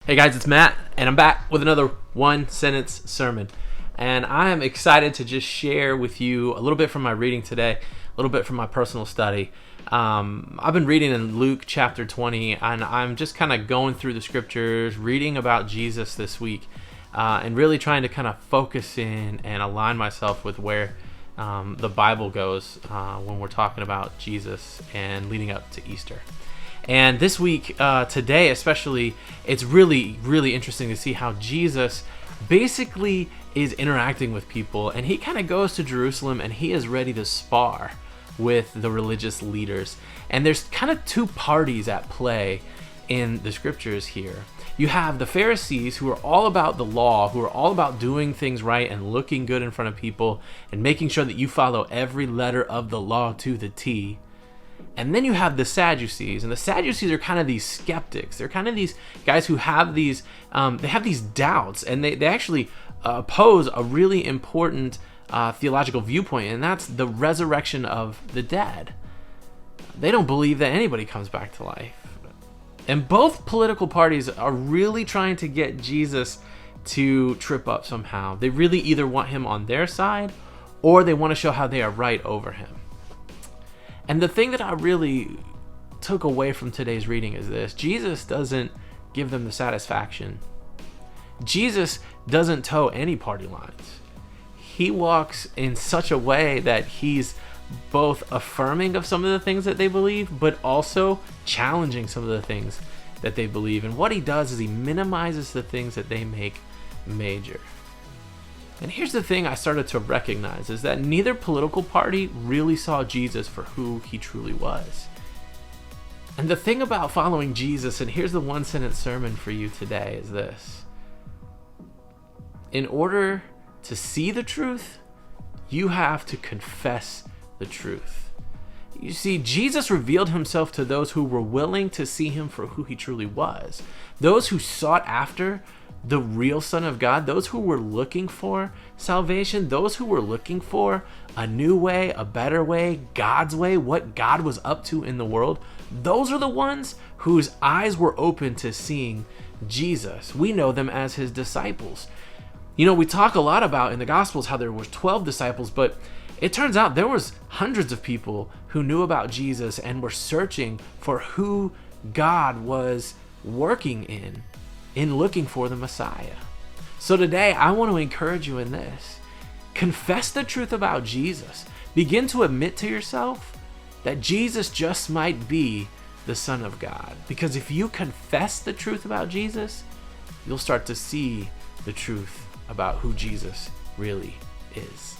Hey guys, it's Matt, and I'm back with another one-sentence sermon. And I am excited to just share with you a little bit from my reading today, a little bit from my personal study. I've been reading in Luke chapter 20, and I'm just kind of going through the scriptures, reading about Jesus this week, and really trying to kind of focus in and align myself with where the Bible goes when we're talking about Jesus and leading up to Easter. And this week, today especially, it's really, really interesting to see how Jesus basically is interacting with people. And he kind of goes to Jerusalem and he is ready to spar with the religious leaders. And there's kind of two parties at play in the scriptures here. You have the Pharisees, who are all about the law, who are all about doing things right and looking good in front of people and making sure that you follow every letter of the law to the T. And then you have the Sadducees, and the Sadducees are kind of these skeptics. They're kind of these guys who have these doubts, and they actually oppose a really important theological viewpoint, and that's the resurrection of the dead. They don't believe that anybody comes back to life. And both political parties are really trying to get Jesus to trip up somehow. They really either want him on their side, or they want to show how they are right over him. And the thing that I really took away from today's reading is this: Jesus doesn't give them the satisfaction. Jesus doesn't toe any party lines. He walks in such a way that he's both affirming of some of the things that they believe, but also challenging some of the things that they believe. And what he does is he minimizes the things that they make major. And here's the thing I started to recognize, is that neither political party really saw Jesus for who he truly was. And the thing about following Jesus, and here's the one-sentence sermon for you today, is this: in order to see the truth, you have to confess the truth. You see, Jesus revealed himself to those who were willing to see him for who he truly was. Those who sought after the real Son of God, those who were looking for salvation, those who were looking for a new way, a better way, God's way, what God was up to in the world, those are the ones whose eyes were open to seeing Jesus. We know them as his disciples. You know, we talk a lot about in the Gospels how there were 12 disciples, but it turns out there was hundreds of people who knew about Jesus and were searching for who God was working in looking for the Messiah. So today, I want to encourage you in this: confess the truth about Jesus. Begin to admit to yourself that Jesus just might be the Son of God. Because if you confess the truth about Jesus, you'll start to see the truth about who Jesus really is.